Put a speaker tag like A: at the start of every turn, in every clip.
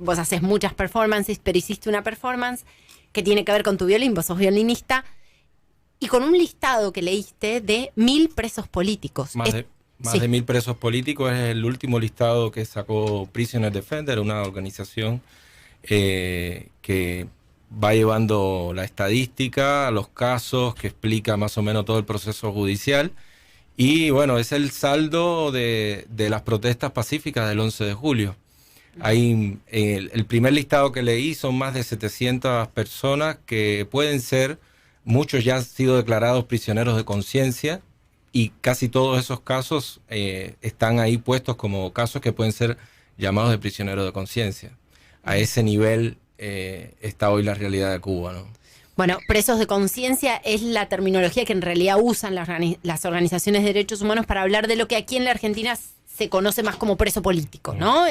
A: vos haces muchas performances, pero hiciste una performance que tiene que ver con tu violín, vos sos violinista, y con un listado que leíste de 1000 presos políticos.
B: Más de 1000 presos políticos es el último listado que sacó Prisoner Defender, una organización que va llevando la estadística, los casos, que explica más o menos todo el proceso judicial. Y bueno, es el saldo de las protestas pacíficas del 11 de julio. Hay, el primer listado que leí son más de 700 personas que pueden ser, muchos ya han sido declarados prisioneros de conciencia, y casi todos esos casos están ahí puestos como casos que pueden ser llamados de prisioneros de conciencia. A ese nivel está hoy la realidad de Cuba, ¿no?
A: Bueno, presos de conciencia es la terminología que en realidad usan las organizaciones de derechos humanos para hablar de lo que aquí en la Argentina se conoce más como preso político, ¿no?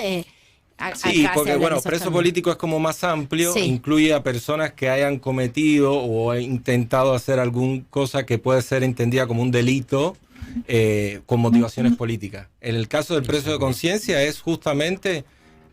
B: Sí, porque bueno, preso político es como más amplio, sí. Incluye a personas que hayan cometido o intentado hacer alguna cosa que puede ser entendida como un delito con motivaciones políticas. En el caso del preso de conciencia es justamente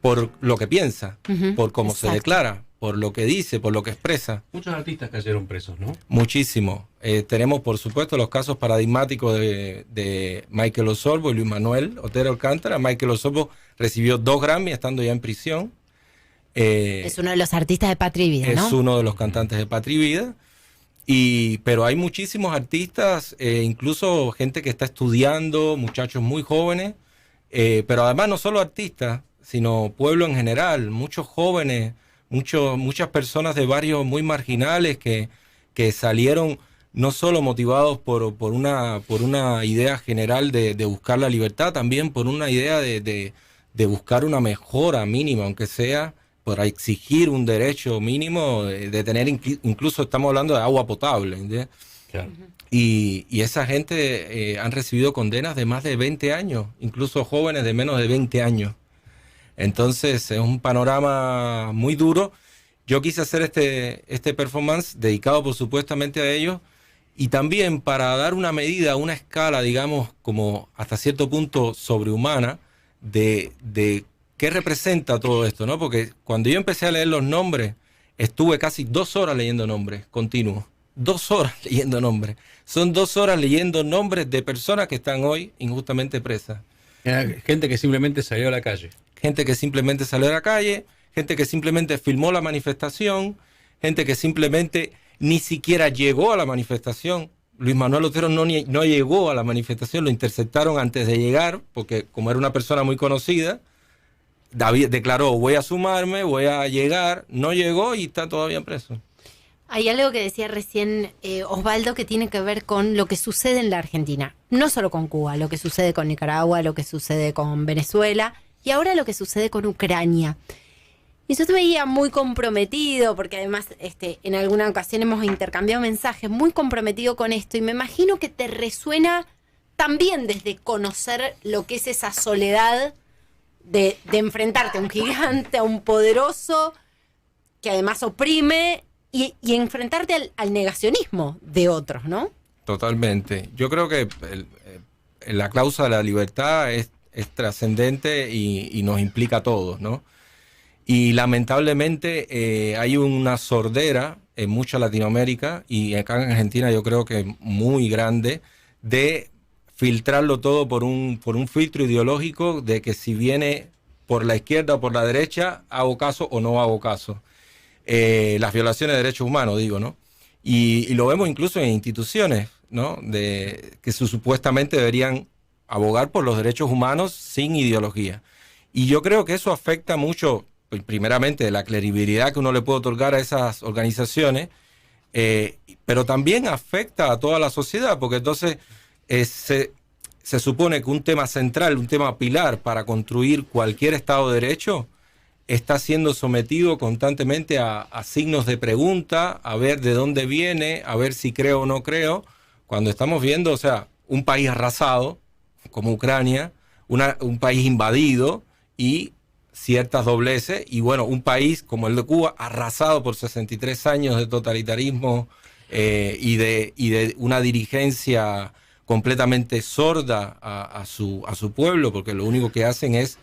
B: por lo que piensa, por cómo se declara, por lo que dice, por lo que expresa.
C: Muchos artistas cayeron presos, ¿no?
B: Muchísimo. Tenemos, por supuesto, los casos paradigmáticos de Michael Osorbo y Luis Manuel Otero Alcántara. Michael Osorbo recibió 2 Grammy estando ya en prisión.
A: Es uno de los artistas de Patria y Vida, ¿no?
B: Es uno de los cantantes de Patria y Vida. Pero hay muchísimos artistas, incluso gente que está estudiando, muchachos muy jóvenes, pero además no solo artistas, sino pueblo en general, muchos jóvenes, muchas personas de barrios muy marginales que salieron no solo motivados por una idea general de buscar la libertad, también por una idea de buscar una mejora mínima, aunque sea para exigir un derecho mínimo, de tener, incluso estamos hablando de agua potable, ¿entiendes? Claro. Y esa gente han recibido condenas de más de 20 años, incluso jóvenes de menos de 20 años. Entonces es un panorama muy duro. Yo quise hacer este performance dedicado por supuestamente a ellos, y también para dar una medida, una escala, digamos, como hasta cierto punto sobrehumana de qué representa todo esto, ¿no? Porque cuando yo empecé a leer los nombres, estuve casi 2 horas leyendo nombres continuos. 2 horas leyendo nombres. Son 2 horas leyendo nombres de personas que están hoy injustamente presas.
C: Gente que simplemente salió a la calle.
B: Gente que simplemente salió a la calle, gente que simplemente filmó la manifestación, gente que simplemente ni siquiera llegó a la manifestación. Luis Manuel Otero no llegó a la manifestación, lo interceptaron antes de llegar, porque como era una persona muy conocida, David declaró, voy a sumarme, voy a llegar, no llegó y está todavía preso.
A: Hay algo que decía recién Osvaldo que tiene que ver con lo que sucede en la Argentina, no solo con Cuba, lo que sucede con Nicaragua, lo que sucede con Venezuela y ahora lo que sucede con Ucrania. Y yo te veía muy comprometido, porque además en alguna ocasión hemos intercambiado mensajes, muy comprometido con esto, y me imagino que te resuena también desde conocer lo que es esa soledad de enfrentarte a un gigante, a un poderoso que además oprime, y enfrentarte al negacionismo de otros, ¿no?
B: Totalmente. Yo creo que la cláusula de la libertad es trascendente y nos implica a todos, ¿no? Y lamentablemente hay una sordera en mucha Latinoamérica, y acá en Argentina yo creo que muy grande, de filtrarlo todo por un filtro ideológico de que si viene por la izquierda o por la derecha, hago caso o no hago caso. Las violaciones de derechos humanos, digo, ¿no? Y lo vemos incluso en instituciones, ¿no? Que supuestamente deberían abogar por los derechos humanos sin ideología. Y yo creo que eso afecta mucho, primeramente, la credibilidad que uno le puede otorgar a esas organizaciones, pero también afecta a toda la sociedad, porque entonces se supone que un tema central, un tema pilar para construir cualquier Estado de Derecho está siendo sometido constantemente a signos de pregunta, a ver de dónde viene, a ver si creo o no creo, cuando estamos viendo, o sea, un país arrasado, como Ucrania, un país invadido y ciertas dobleces, y bueno, un país como el de Cuba, arrasado por 63 años de totalitarismo y de una dirigencia completamente sorda a su pueblo, porque lo único que hacen es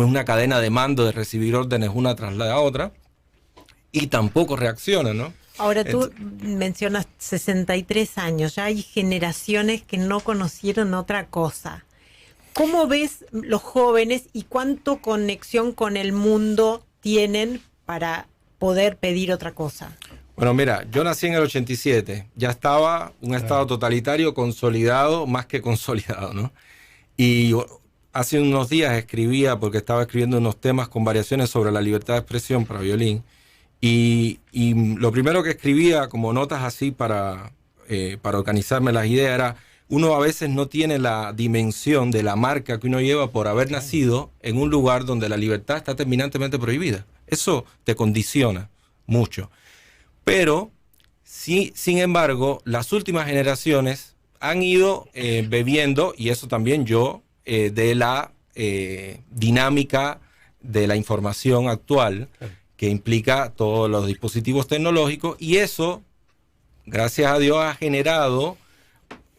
B: una cadena de mando de recibir órdenes una tras la otra, y tampoco reaccionan, ¿no?
D: Ahora tú mencionas 63 años, ya hay generaciones que no conocieron otra cosa. ¿Cómo ves los jóvenes y cuánto conexión con el mundo tienen para poder pedir otra cosa?
B: Bueno, mira, yo nací en el 87, ya estaba un estado totalitario consolidado, más que consolidado, ¿no? Y hace unos días escribía, porque estaba escribiendo unos temas con variaciones sobre la libertad de expresión para violín, y lo primero que escribía como notas así para organizarme las ideas era: uno a veces no tiene la dimensión de la marca que uno lleva por haber nacido en un lugar donde la libertad está terminantemente prohibida. Eso te condiciona mucho. Pero, sí, sin embargo, las últimas generaciones han ido bebiendo, y eso también yo, de la dinámica de la información actual, que implica todos los dispositivos tecnológicos, y eso, gracias a Dios, ha generado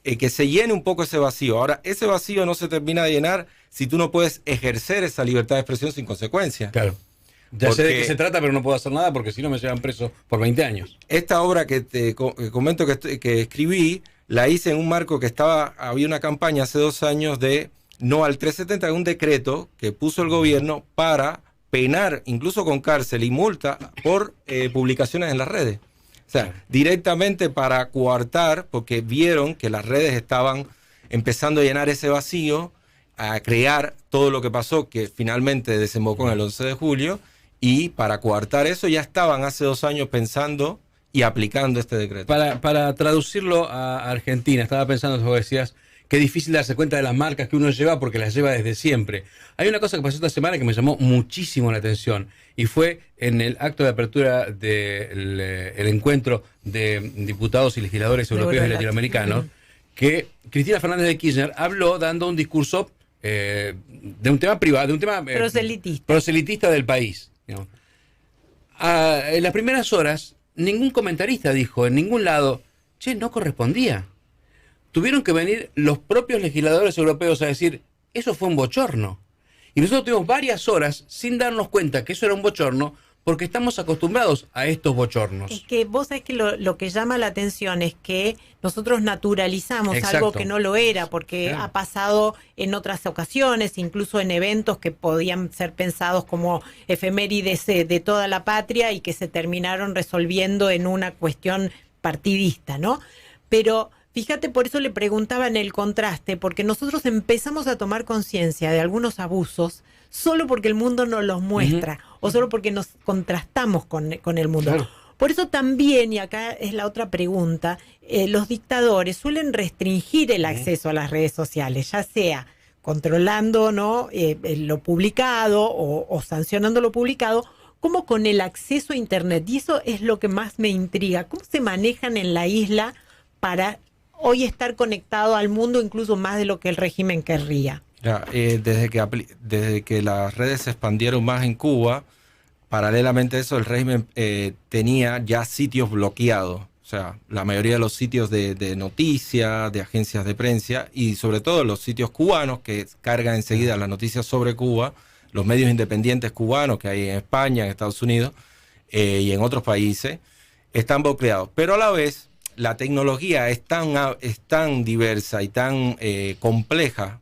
B: que se llene un poco ese vacío. Ahora, ese vacío no se termina de llenar si tú no puedes ejercer esa libertad de expresión sin consecuencias.
C: Claro. Ya sé de qué se trata, pero no puedo hacer nada porque si no me llevan preso por 20 años.
B: Esta obra que te comento que escribí, la hice en un marco que había una campaña hace 2 años de no al 370, un decreto que puso el gobierno para penar, incluso con cárcel y multa, por publicaciones en las redes. O sea, directamente para coartar, porque vieron que las redes estaban empezando a llenar ese vacío, a crear todo lo que pasó, que finalmente desembocó en el 11 de julio, y para coartar eso ya estaban hace 2 años pensando y aplicando este decreto.
C: Para traducirlo a Argentina, estaba pensando, como decías, qué difícil darse cuenta de las marcas que uno lleva porque las lleva desde siempre. Hay una cosa que pasó esta semana que me llamó muchísimo la atención y fue en el acto de apertura del encuentro de diputados y legisladores europeos y latinoamericanos, que Cristina Fernández de Kirchner habló dando un discurso de un tema privado, de un tema proselitista del país. ¿No? En las primeras horas, ningún comentarista dijo en ningún lado, che, no correspondía. Tuvieron que venir los propios legisladores europeos a decir, eso fue un bochorno. Y nosotros tuvimos varias horas sin darnos cuenta que eso era un bochorno porque estamos acostumbrados a estos bochornos.
D: Es que vos sabés que lo que llama la atención es que nosotros naturalizamos algo que no lo era, porque ha pasado en otras ocasiones, incluso en eventos que podían ser pensados como efemérides de toda la patria y que se terminaron resolviendo en una cuestión partidista, ¿no? Pero fíjate, por eso le preguntaba en el contraste, porque nosotros empezamos a tomar conciencia de algunos abusos solo porque el mundo nos los muestra, o solo porque nos contrastamos con el mundo. Claro. Por eso también, y acá es la otra pregunta, los dictadores suelen restringir el acceso a las redes sociales, ya sea controlando, ¿no?, lo publicado o sancionando lo publicado, como con el acceso a Internet. Y eso es lo que más me intriga. ¿Cómo se manejan en la isla para hoy estar conectado al mundo incluso más de lo que el régimen querría?
B: Desde que las redes se expandieron más en Cuba, paralelamente a eso el régimen tenía ya sitios bloqueados. O sea, la mayoría de los sitios de noticias, de agencias de prensa y sobre todo los sitios cubanos que cargan enseguida las noticias sobre Cuba, los medios independientes cubanos que hay en España, en Estados Unidos y en otros países, están bloqueados. Pero a la vez la tecnología es tan diversa y tan compleja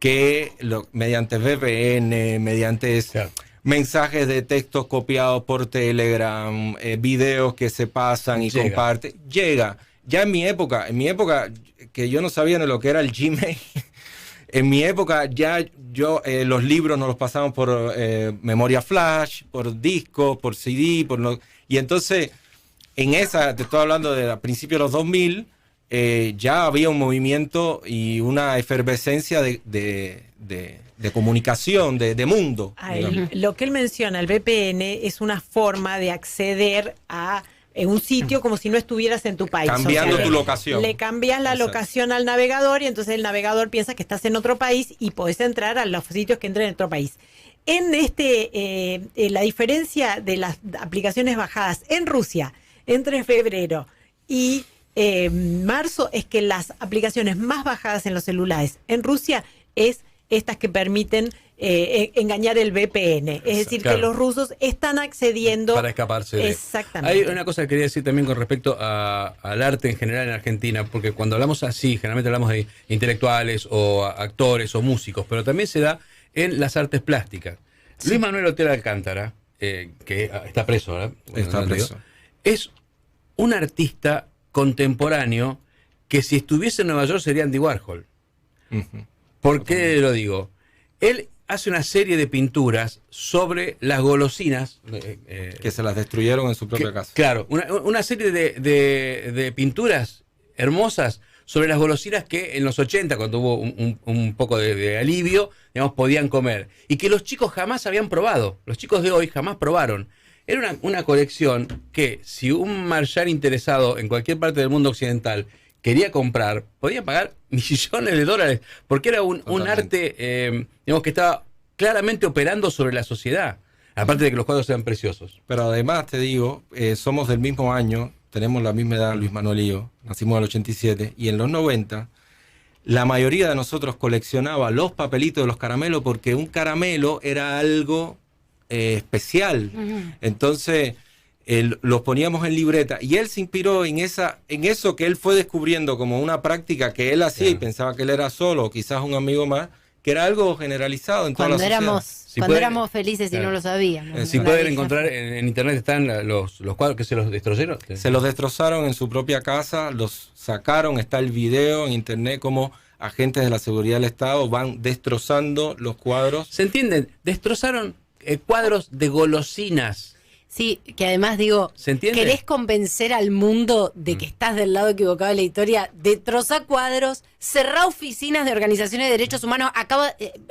B: que mediante VPN, mediante mensajes de textos copiados por Telegram, videos que se pasan y comparten, llega. Ya en mi época, que yo no sabía ni lo que era el Gmail, en mi época ya los libros nos los pasamos por memoria flash, por disco, por CD, y entonces en esa, te estoy hablando de a principios de los 2000, ya había un movimiento y una efervescencia de comunicación, de mundo.
D: Lo que él menciona, el VPN, es una forma de acceder a un sitio como si no estuvieras en tu país.
B: Cambiando tu locación.
D: Le cambias la locación al navegador y entonces el navegador piensa que estás en otro país y podés entrar a los sitios que entren en otro país. En la diferencia de las aplicaciones bajadas en Rusia entre febrero y marzo es que las aplicaciones más bajadas en los celulares en Rusia es estas que permiten engañar el VPN. Es decir, que los rusos están accediendo
C: para escaparse de...
D: Exactamente.
C: Hay una cosa que quería decir también con respecto al arte en general en Argentina, porque cuando hablamos así, generalmente hablamos de intelectuales o actores o músicos, pero también se da en las artes plásticas. Sí. Luis Manuel Otero Alcántara, que está preso, ¿verdad?
B: Está preso.
C: Es un artista contemporáneo que si estuviese en Nueva York sería Andy Warhol. ¿Por qué lo digo? Él hace una serie de pinturas sobre las golosinas.
B: Que se las destruyeron en su propia casa.
C: Claro, una serie de pinturas hermosas sobre las golosinas que en los 80, cuando hubo un poco de alivio, digamos, podían comer. Y que los chicos jamás habían probado. Los chicos de hoy jamás probaron. Era una colección que si un marchand interesado en cualquier parte del mundo occidental quería comprar, podía pagar millones de dólares, porque era un arte, digamos, que estaba claramente operando sobre la sociedad, aparte de que los cuadros eran preciosos.
B: Pero además te digo, somos del mismo año, tenemos la misma edad, Luis Manuel y yo, nacimos en el 87, y en los 90, la mayoría de nosotros coleccionaba los papelitos de los caramelos, porque un caramelo era algo especial. Entonces... los poníamos en libreta y él se inspiró en eso que él fue descubriendo como una práctica que él hacía y pensaba que él era solo, o quizás un amigo más, que era algo generalizado en toda la sociedad.
A: Cuando éramos felices y no lo sabíamos.
C: Si pueden encontrar en internet están los cuadros que se los destrozaron.
B: Se los destrozaron en su propia casa, los sacaron, está el video en internet como agentes de la seguridad del Estado van destrozando los cuadros.
C: ¿Se entienden? Destrozaron cuadros de golosinas.
A: Sí, que además digo,
C: ¿se entiende?
A: ¿Querés convencer al mundo de que estás del lado equivocado de la historia? Destrozá cuadros, cerrá oficinas de organizaciones de derechos humanos.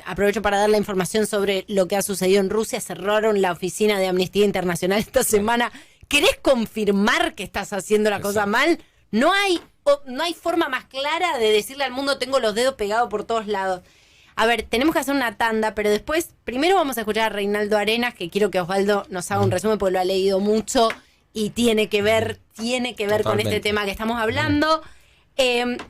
A: Aprovecho para dar la información sobre lo que ha sucedido en Rusia. Cerraron la oficina de Amnistía Internacional esta semana. ¿Querés confirmar que estás haciendo la cosa mal? No hay forma más clara de decirle al mundo tengo los dedos pegados por todos lados. A ver, tenemos que hacer una tanda, pero después, primero vamos a escuchar a Reinaldo Arenas, que quiero que Osvaldo nos haga un resumen porque lo ha leído mucho y tiene que ver con este tema que estamos hablando.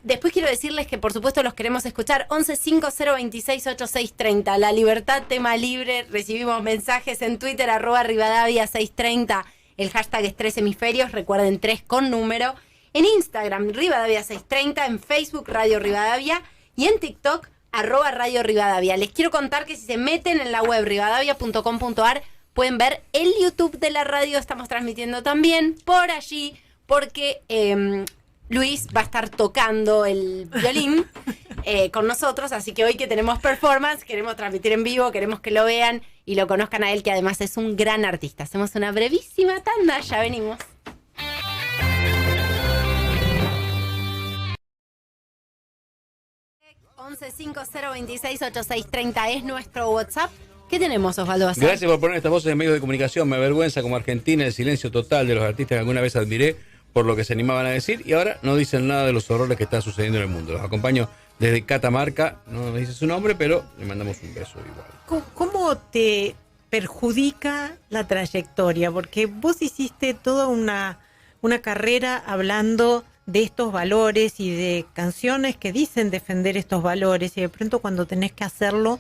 A: Después quiero decirles que por supuesto los queremos escuchar. 1150268630, La Libertad, tema libre. Recibimos mensajes en Twitter, @Rivadavia630. El hashtag es 3 hemisferios, recuerden 3 con número. En Instagram, Rivadavia630, en Facebook, Radio Rivadavia, y en TikTok, @Radio Rivadavia. Les quiero contar que si se meten en la web rivadavia.com.ar pueden ver el YouTube de la radio. Estamos transmitiendo también por allí porque Luis va a estar tocando el violín con nosotros, así que hoy que tenemos performance, queremos transmitir en vivo, queremos que lo vean y lo conozcan a él, que además es un gran artista. Hacemos una brevísima tanda, ya venimos. ...1150268630 es nuestro WhatsApp. ¿Qué tenemos, Osvaldo Bazán?
C: Gracias por poner estas voces en medios de comunicación. Me avergüenza como argentina el silencio total de los artistas que alguna vez admiré por lo que se animaban a decir y ahora no dicen nada de los horrores que están sucediendo en el mundo. Los acompaño desde Catamarca, no me dice su nombre, pero le mandamos un beso igual.
D: ¿Cómo te perjudica la trayectoria? Porque vos hiciste toda una carrera hablando de estos valores y de canciones que dicen defender estos valores y de pronto cuando tenés que hacerlo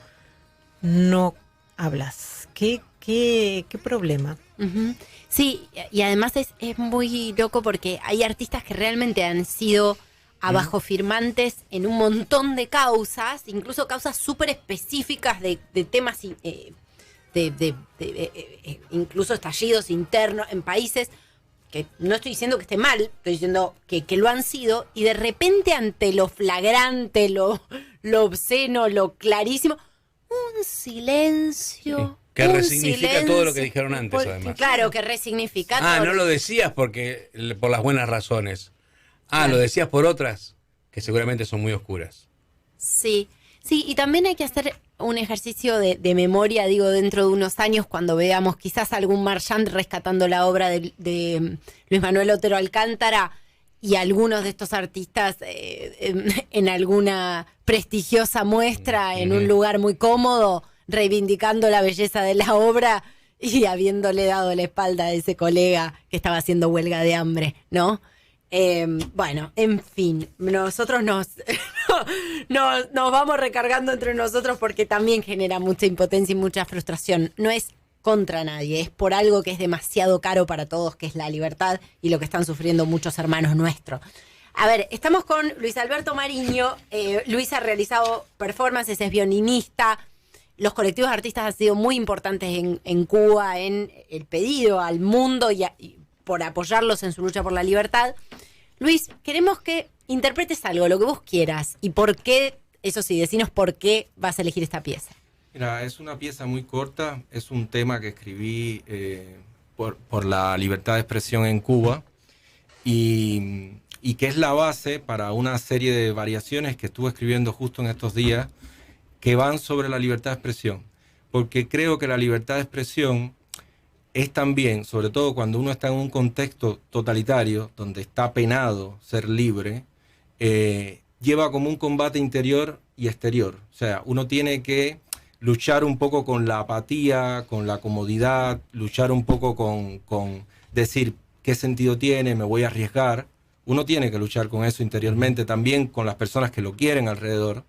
D: no hablas. ¿Qué problema?
A: Uh-huh. Sí, y además es muy loco porque hay artistas que realmente han sido abajo firmantes en un montón de causas, incluso causas súper específicas de temas, incluso estallidos internos en países que no estoy diciendo que esté mal, estoy diciendo que lo han sido, y de repente ante lo flagrante, lo obsceno, lo clarísimo, un silencio.
C: Sí, que resignifica todo lo que dijeron antes, además.
A: Claro, que resignifica todo.
C: No lo decías por las buenas razones. Lo decías por otras que seguramente son muy oscuras.
A: Sí, y también hay que hacer un ejercicio de memoria, digo, dentro de unos años, cuando veamos quizás algún marchand rescatando la obra de Luis Manuel Otero Alcántara y algunos de estos artistas en alguna prestigiosa muestra, en un lugar muy cómodo, reivindicando la belleza de la obra y habiéndole dado la espalda a ese colega que estaba haciendo huelga de hambre, ¿no? Bueno, en fin, nosotros nos nos vamos recargando entre nosotros porque también genera mucha impotencia y mucha frustración. No es contra nadie, es por algo que es demasiado caro para todos, que es la libertad y lo que están sufriendo muchos hermanos nuestros. A ver, estamos con Luis Alberto Mariño. Luis ha realizado performances, es violinista. Los colectivos de artistas han sido muy importantes en Cuba en el pedido al mundo y por apoyarlos en su lucha por la libertad. Luis, queremos que interpretes algo, lo que vos quieras. Y por qué, eso sí, decinos por qué vas a elegir esta pieza.
B: Mira, es una pieza muy corta, es un tema que escribí por la libertad de expresión en Cuba y que es la base para una serie de variaciones que estuve escribiendo justo en estos días que van sobre la libertad de expresión. Porque creo que la libertad de expresión es también, sobre todo cuando uno está en un contexto totalitario, donde está penado ser libre, lleva como un combate interior y exterior. O sea, uno tiene que luchar un poco con la apatía, con la comodidad, luchar un poco con decir qué sentido tiene, me voy a arriesgar. Uno tiene que luchar con eso interiormente, también con las personas que lo quieren alrededor,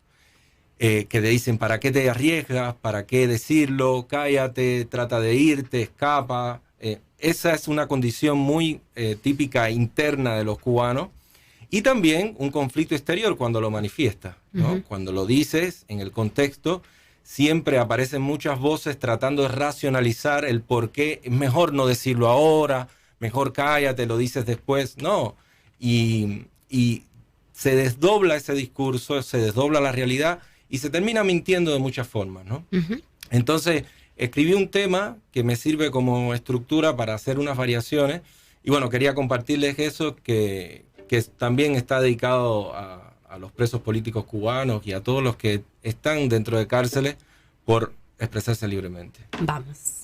B: que te dicen, ¿para qué te arriesgas? ¿Para qué decirlo? Cállate, trata de irte, escapa. Esa es una condición muy típica interna de los cubanos. Y también un conflicto exterior cuando lo manifiestas, ¿no? Uh-huh. Cuando lo dices en el contexto, siempre aparecen muchas voces tratando de racionalizar el por qué. Es mejor no decirlo ahora, mejor cállate, lo dices después. No. Y se desdobla ese discurso, se desdobla la realidad y se termina mintiendo de muchas formas, ¿no? Uh-huh. Entonces, escribí un tema que me sirve como estructura para hacer unas variaciones. Y bueno, quería compartirles eso que también está dedicado a los presos políticos cubanos y a todos los que están dentro de cárceles por expresarse libremente.
A: Vamos.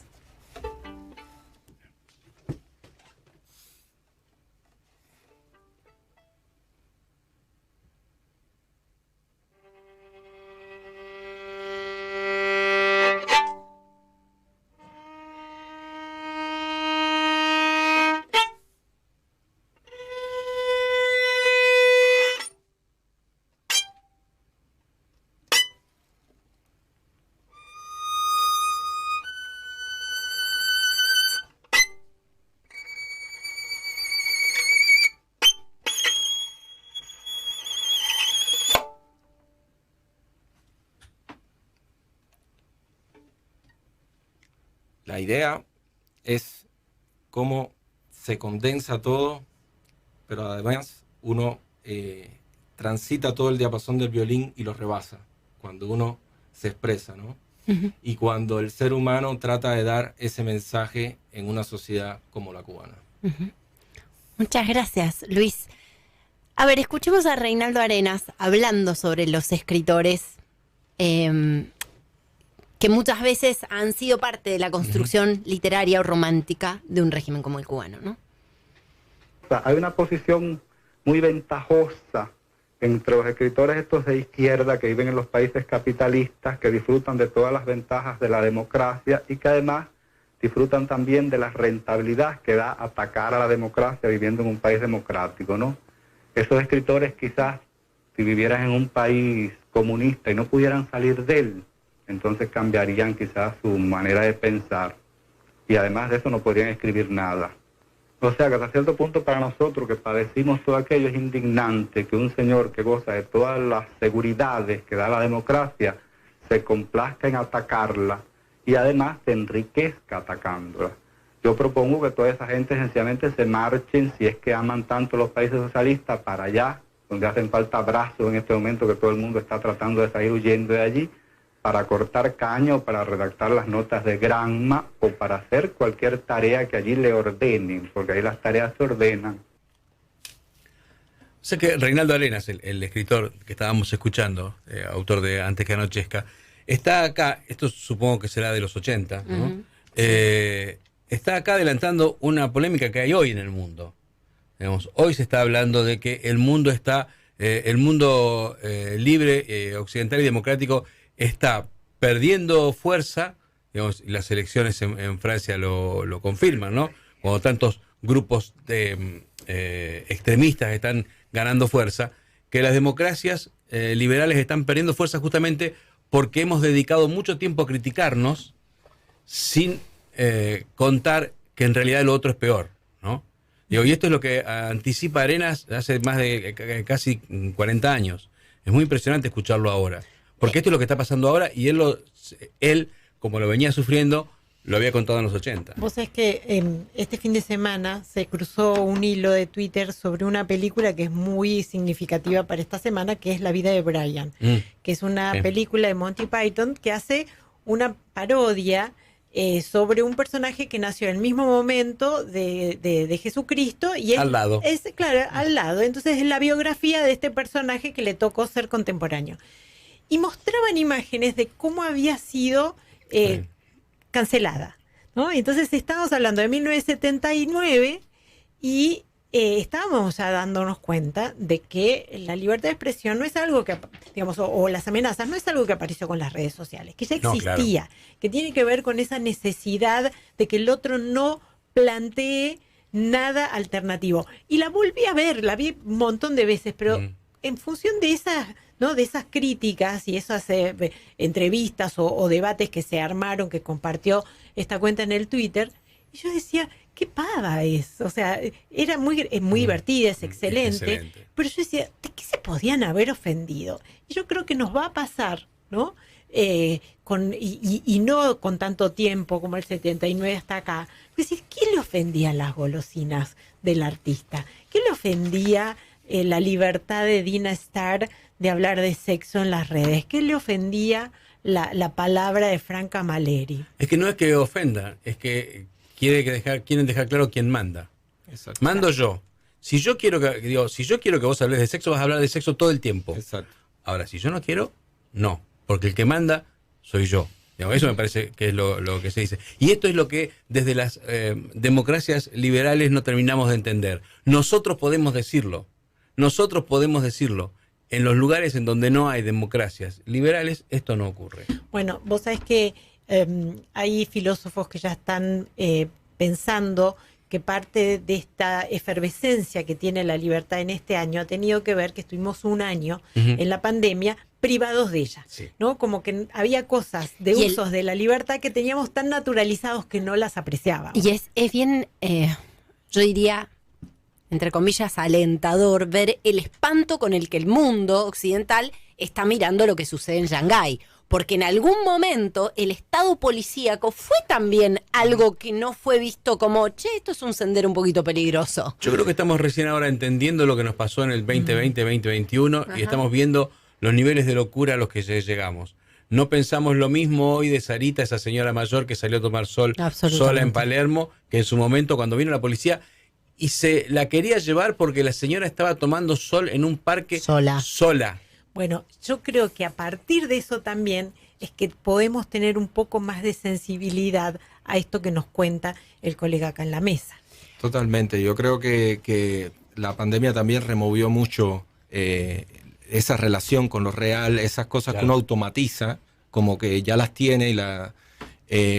B: La idea es cómo se condensa todo, pero además uno transita todo el diapasón del violín y lo rebasa cuando uno se expresa, ¿no? Uh-huh. Y cuando el ser humano trata de dar ese mensaje en una sociedad como la cubana.
A: Uh-huh. Muchas gracias, Luis. A ver, escuchemos a Reinaldo Arenas hablando sobre los escritores que muchas veces han sido parte de la construcción literaria o romántica de un régimen como el cubano, ¿no?
E: O sea, hay una posición muy ventajosa entre los escritores estos de izquierda que viven en los países capitalistas, que disfrutan de todas las ventajas de la democracia y que además disfrutan también de la rentabilidad que da atacar a la democracia viviendo en un país democrático, ¿no? Esos escritores quizás, si vivieran en un país comunista y no pudieran salir de él, entonces cambiarían quizás su manera de pensar y además de eso no podrían escribir nada. O sea que hasta cierto punto para nosotros que padecimos todo aquello es indignante que un señor que goza de todas las seguridades que da la democracia se complazca en atacarla y además se enriquezca atacándola. Yo propongo que toda esa gente sencillamente se marchen, si es que aman tanto los países socialistas, para allá, donde hacen falta brazos en este momento que todo el mundo está tratando de salir huyendo de allí, para cortar caña o para redactar las notas de Granma o para hacer cualquier tarea que allí le ordenen, porque ahí las tareas se ordenan.
C: Sé que Reinaldo Arenas, el escritor que estábamos escuchando, autor de Antes que anochezca, está acá, esto supongo que será de los 80, ¿no? Uh-huh. Está acá adelantando una polémica que hay hoy en el mundo. Digamos, hoy se está hablando de que el mundo está, libre, occidental y democrático está perdiendo fuerza, digamos, y las elecciones en Francia lo confirman, ¿no? Cuando tantos grupos de extremistas están ganando fuerza, que las democracias liberales están perdiendo fuerza justamente porque hemos dedicado mucho tiempo a criticarnos sin contar que en realidad lo otro es peor, ¿no? Digo, y esto es lo que anticipa Arenas hace más de casi 40 años. Es muy impresionante escucharlo ahora, porque esto es lo que está pasando ahora y él, como lo venía sufriendo, lo había contado en los 80.
D: Vos sabés que este fin de semana se cruzó un hilo de Twitter sobre una película que es muy significativa para esta semana, que es La vida de Brian, que es una película de Monty Python que hace una parodia sobre un personaje que nació en el mismo momento de Jesucristo y él
C: al lado.
D: Claro, al lado. Entonces es la biografía de este personaje que le tocó ser contemporáneo. Y mostraban imágenes de cómo había sido cancelada, ¿no? Entonces estábamos hablando de 1979 y estábamos ya dándonos cuenta de que la libertad de expresión no es algo que, digamos, o las amenazas, no es algo que apareció con las redes sociales, que ya existía, que tiene que ver con esa necesidad de que el otro no plantee nada alternativo. Y la volví a ver, la vi un montón de veces, pero en función de esas, ¿no?, de esas críticas y esas entrevistas o debates que se armaron, que compartió esta cuenta en el Twitter, y yo decía, qué pava es, o sea, era muy divertida, es excelente, pero yo decía, ¿de qué se podían haber ofendido? Y yo creo que nos va a pasar, ¿no? Y no con tanto tiempo como el 79 hasta acá. Es decir, ¿qué le ofendía las golosinas del artista? ¿Qué le ofendía la libertad de Dina Starr de hablar de sexo en las redes? ¿Qué le ofendía la palabra de Franca Maleri?
C: Es que no es que ofenda, es que quieren dejar claro quién manda. Exacto. Mando yo. Si yo quiero que vos hables de sexo, vas a hablar de sexo todo el tiempo.
B: Exacto.
C: Ahora, si yo no quiero, no. Porque el que manda soy yo. Eso me parece que es lo que se dice. Y esto es lo que desde las democracias liberales no terminamos de entender. Nosotros podemos decirlo. En los lugares en donde no hay democracias liberales, esto no ocurre.
D: Bueno, vos sabés que hay filósofos que ya están pensando que parte de esta efervescencia que tiene la libertad en este año ha tenido que ver que estuvimos un año en la pandemia privados de ella, ¿no? Como que había cosas de usos de la libertad que teníamos tan naturalizados que no las apreciábamos.
A: Y es bien, yo diría, entre comillas, alentador ver el espanto con el que el mundo occidental está mirando lo que sucede en Shanghái. Porque en algún momento el Estado policíaco fue también algo que no fue visto como, esto es un sendero un poquito peligroso.
C: Yo creo que estamos recién ahora entendiendo lo que nos pasó en el 2020, 2021, y estamos viendo los niveles de locura a los que llegamos. No pensamos lo mismo hoy de Sarita, esa señora mayor que salió a tomar sol sola en Palermo, que en su momento cuando vino la policía y se la quería llevar porque la señora estaba tomando sol en un parque sola.
D: Bueno, yo creo que a partir de eso también es que podemos tener un poco más de sensibilidad a esto que nos cuenta el colega acá en la mesa.
B: Totalmente. Yo creo que la pandemia también removió mucho esa relación con lo real, esas cosas que uno automatiza, como que ya las tiene,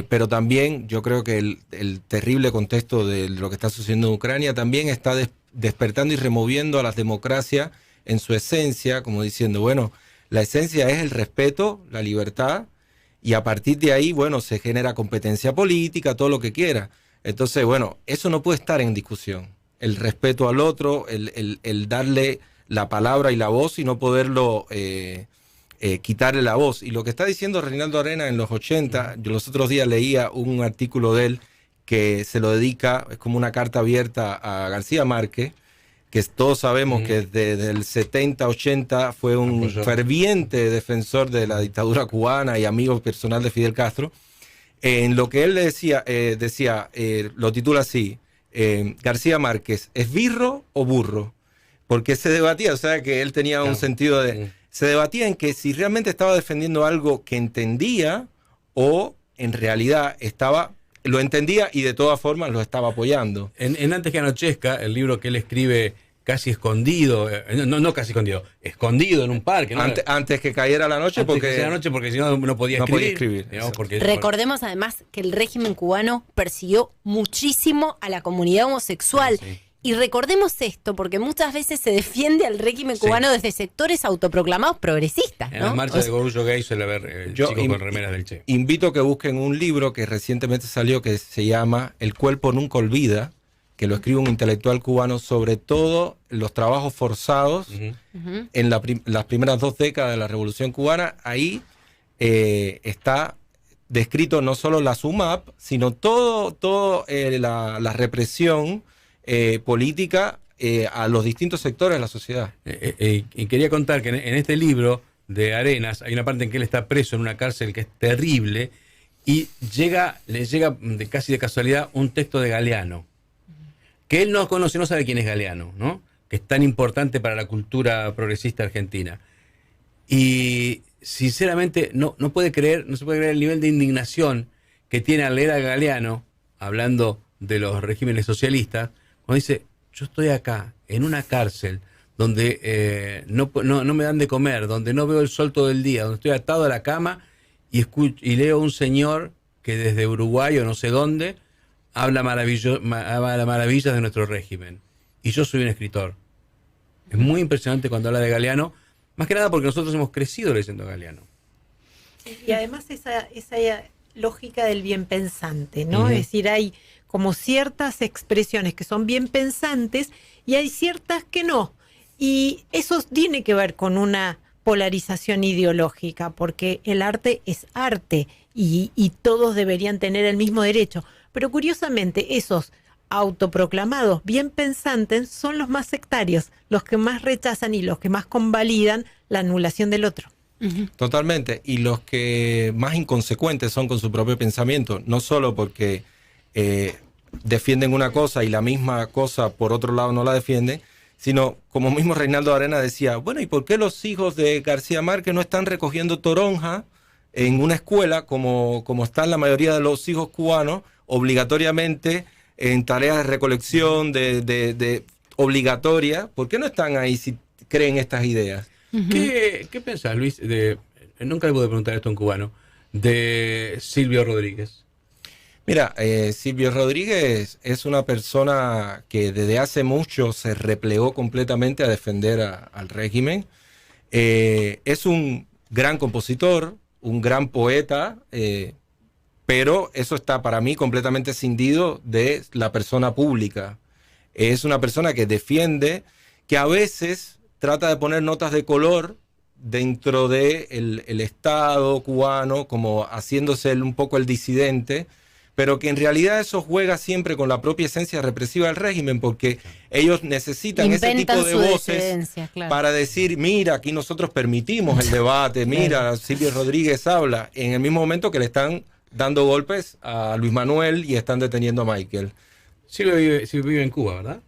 B: pero también yo creo que el terrible contexto de lo que está sucediendo en Ucrania también está despertando y removiendo a las democracias en su esencia, como diciendo, bueno, la esencia es el respeto, la libertad, y a partir de ahí, bueno, se genera competencia política, todo lo que quiera. Entonces, bueno, eso no puede estar en discusión. El respeto al otro, el darle la palabra y la voz y no poderlo quitarle la voz. Y lo que está diciendo Reinaldo Arenas en los 80, yo los otros días leía un artículo de él que se lo dedica, es como una carta abierta a García Márquez, que todos sabemos que desde el 70-80 fue un ferviente defensor de la dictadura cubana y amigo personal de Fidel Castro. En lo que él le decía, lo titula así, García Márquez, ¿es birro o burro? Porque se debatía, o sea que él tenía un sentido de... Se debatía en que si realmente estaba defendiendo algo que entendía o en realidad lo entendía y de todas formas lo estaba apoyando.
C: En Antes que anochezca, el libro que él escribe casi escondido, no casi escondido en un parque. ¿No?
B: Antes que cayera la noche,
C: porque si no podía escribir.
A: Recordemos además que el régimen cubano persiguió muchísimo a la comunidad homosexual. Y recordemos esto, porque muchas veces se defiende al régimen cubano desde sectores autoproclamados progresistas, ¿no?
C: En la marcha de Orgullo Gay suele haber chicos con remeras del Che.
B: Invito a que busquen un libro que recientemente salió que se llama El cuerpo nunca olvida, que lo escribe un intelectual cubano sobre todo los trabajos forzados en las primeras 2 décadas de la Revolución Cubana. Ahí está descrito no solo la SUMAP, sino todo la represión política a los distintos sectores de la sociedad.
C: Y quería contar que en este libro de Arenas hay una parte en que él está preso en una cárcel que es terrible y le llega casi de casualidad un texto de Galeano, que él no conoce, no sabe quién es Galeano, ¿no? Que es tan importante para la cultura progresista argentina. Y sinceramente no se puede creer el nivel de indignación que tiene al leer a Galeano, hablando de los regímenes socialistas, cuando dice, yo estoy acá, en una cárcel, donde no me dan de comer, donde no veo el sol todo el día, donde estoy atado a la cama y leo a un señor que desde Uruguay o no sé dónde habla maravillas de nuestro régimen. Y yo soy un escritor. Es muy impresionante cuando habla de Galeano, más que nada porque nosotros hemos crecido leyendo a Galeano.
D: Y además esa lógica del bien pensante, ¿no? Es decir, hay como ciertas expresiones que son bien pensantes y hay ciertas que no. Y eso tiene que ver con una polarización ideológica, porque el arte es arte y todos deberían tener el mismo derecho. Pero curiosamente, esos autoproclamados bien pensantes son los más sectarios, los que más rechazan y los que más convalidan la anulación del otro.
B: Totalmente. Y los que más inconsecuentes son con su propio pensamiento, no solo porque defienden una cosa y la misma cosa por otro lado no la defienden, sino como mismo Reinaldo Arenas decía, bueno, ¿y por qué los hijos de García Márquez no están recogiendo toronja en una escuela como están la mayoría de los hijos cubanos, obligatoriamente en tareas de recolección de obligatoria? ¿Por qué no están ahí si creen estas ideas?
C: ¿Qué pensás, Luis? Nunca le pude preguntar esto a un cubano, de Silvio Rodríguez.
B: Mira, Silvio Rodríguez es una persona que desde hace mucho se replegó completamente a defender al régimen. Es un gran compositor, un gran poeta, pero eso está para mí completamente escindido de la persona pública. Es una persona que defiende, que a veces trata de poner notas de color dentro del Estado cubano, como haciéndose un poco el disidente, pero que en realidad eso juega siempre con la propia esencia represiva del régimen, porque ellos necesitan ese tipo de voces para decir, mira, aquí nosotros permitimos el debate, mira, Silvio Rodríguez habla, en el mismo momento que le están dando golpes a Luis Manuel y están deteniendo a Michael.
C: Silvio vive en Cuba, ¿verdad?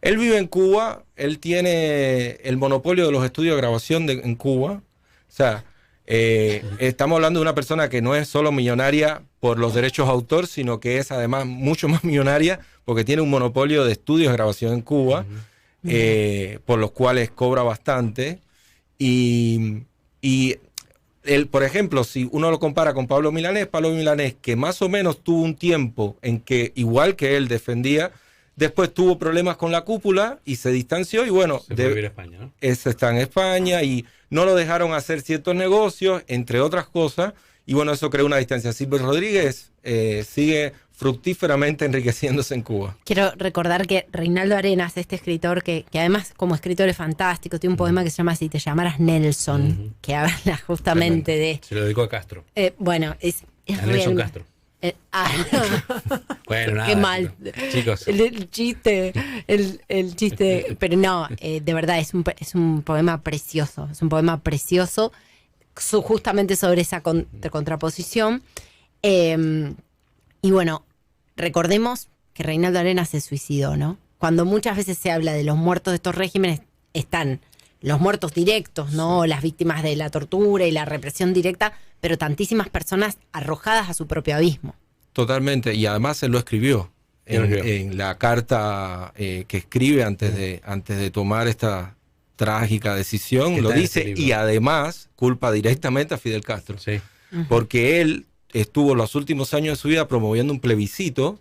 B: Él vive en Cuba, él tiene el monopolio de los estudios de grabación en Cuba. O sea, estamos hablando de una persona que no es solo millonaria por los derechos de autor, sino que es además mucho más millonaria porque tiene un monopolio de estudios de grabación en Cuba, por los cuales cobra bastante. Y él, por ejemplo, si uno lo compara con Pablo Milanés, que más o menos tuvo un tiempo en que, igual que él, defendía. Después tuvo problemas con la cúpula y se distanció y bueno,
C: se fue a vivir a España, ¿no?
B: Está en España y no lo dejaron hacer ciertos negocios, entre otras cosas, y bueno, eso creó una distancia. Silvio Rodríguez sigue fructíferamente enriqueciéndose en Cuba.
A: Quiero recordar que Reinaldo Arenas, este escritor que además como escritor es fantástico, tiene un poema que se llama Si te llamaras Nelson, que habla justamente de...
C: Se lo dedicó a Castro.
A: Bueno, es
C: a Nelson Castro. Bueno, nada,
A: qué mal,
C: chicos.
A: El chiste, pero no, de verdad es un poema precioso, justamente sobre esa contraposición. Y bueno, recordemos que Reinaldo Arenas se suicidó, ¿no? Cuando muchas veces se habla de los muertos de estos regímenes, están los muertos directos, ¿no? Las víctimas de la tortura y la represión directa, pero tantísimas personas arrojadas a su propio abismo. Totalmente, y además él lo escribió en la carta que escribe antes de tomar esta trágica decisión, lo dice, y además culpa directamente a Fidel Castro, porque él estuvo los últimos años de su vida promoviendo un plebiscito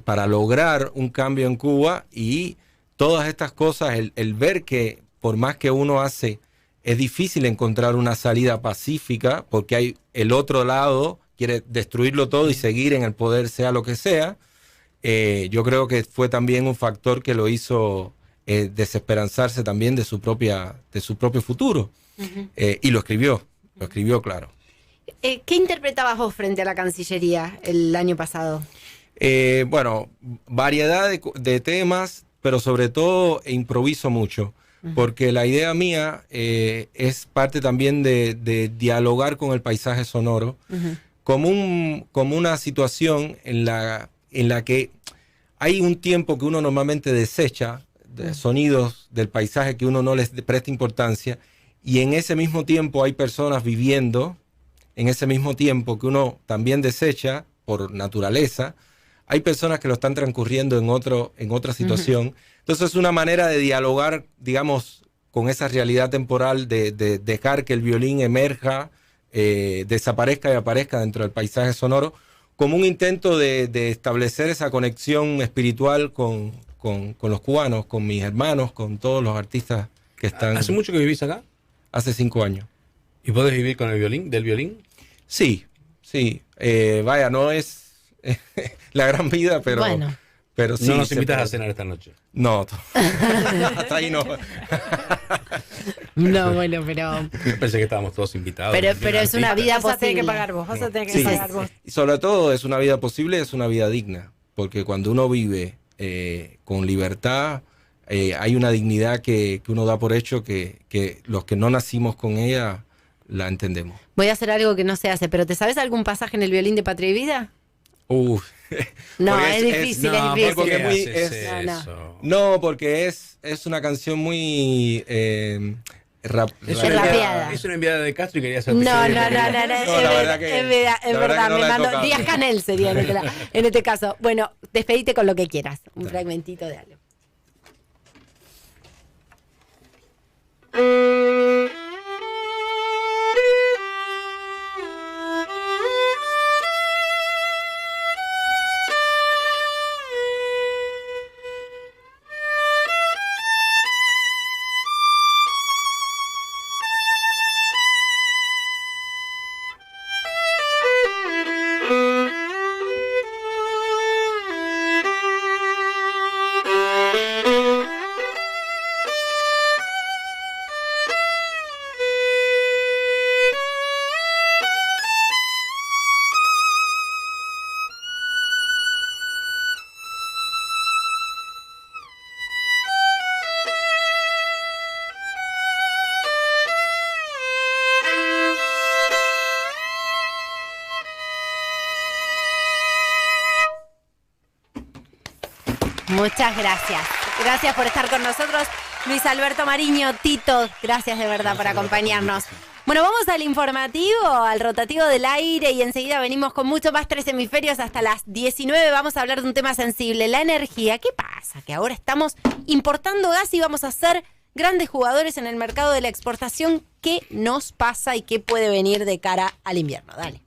B: para lograr un cambio en Cuba, y todas estas cosas, el ver que por más que uno hace, es difícil encontrar una salida pacífica porque hay el otro lado quiere destruirlo todo y seguir en el poder sea lo que sea. Yo creo que fue también un factor que lo hizo desesperanzarse también de su propio futuro. Y lo escribió claro.
A: ¿Qué interpretabas vos frente a la Cancillería el año pasado?
B: Bueno, variedad de temas, pero sobre todo improviso mucho, porque la idea mía es parte también de dialogar con el paisaje sonoro, como una situación en la que hay un tiempo que uno normalmente desecha, sonidos del paisaje que uno no les presta importancia, y en ese mismo tiempo hay personas viviendo, en ese mismo tiempo que uno también desecha por naturaleza, hay personas que lo están transcurriendo en otra situación. Entonces es una manera de dialogar, digamos, con esa realidad temporal, de dejar que el violín emerja, desaparezca y aparezca dentro del paisaje sonoro, como un intento de establecer esa conexión espiritual con los cubanos, con mis hermanos, con todos los artistas que están...
C: ¿Hace mucho que vivís acá?
B: Hace 5 años.
C: ¿Y podés vivir con el violín, del violín?
B: Sí. Vaya, no es la gran vida, pero...
A: Bueno.
B: Pero sí,
C: no nos invitas a cenar esta noche.
B: No, hasta ahí no.
A: No, bueno, pero...
C: Yo pensé que estábamos todos invitados.
A: Pero es una vida
D: Vas a tener
A: posible.
D: que pagar vos, vas a tener que
B: Sí,
D: pagar vos.
B: y sobre todo es una vida posible, es una vida digna, porque cuando uno vive con libertad, hay una dignidad que uno da por hecho que los que no nacimos con ella la entendemos.
A: Voy a hacer algo que no se hace, pero ¿te sabes algún pasaje en el violín de Patria y Vida? No, es difícil, es difícil.
B: Porque
C: ¿Por qué
B: muy,
C: haces eso?
B: no, porque es una canción muy
A: rapeada.
C: Es una enviada de Castro y quería hacer...
A: No,
B: la verdad que-
A: es
B: la verdad
A: verdad,
B: que no
A: me
B: la he
A: mandó
B: tocado.
A: Díaz Canel sería en este caso. Bueno, despedite con lo que quieras, un fragmentito de algo. Muchas gracias. Gracias por estar con nosotros. Luis Alberto Mariño, Tito, gracias de verdad por acompañarnos. Bueno, vamos al informativo, al rotativo del aire, y enseguida venimos con mucho más 3 hemisferios hasta las 19. Vamos a hablar de un tema sensible, la energía. ¿Qué pasa? Que ahora estamos importando gas y vamos a ser grandes jugadores en el mercado de la exportación. ¿Qué nos pasa y qué puede venir de cara al invierno? Dale.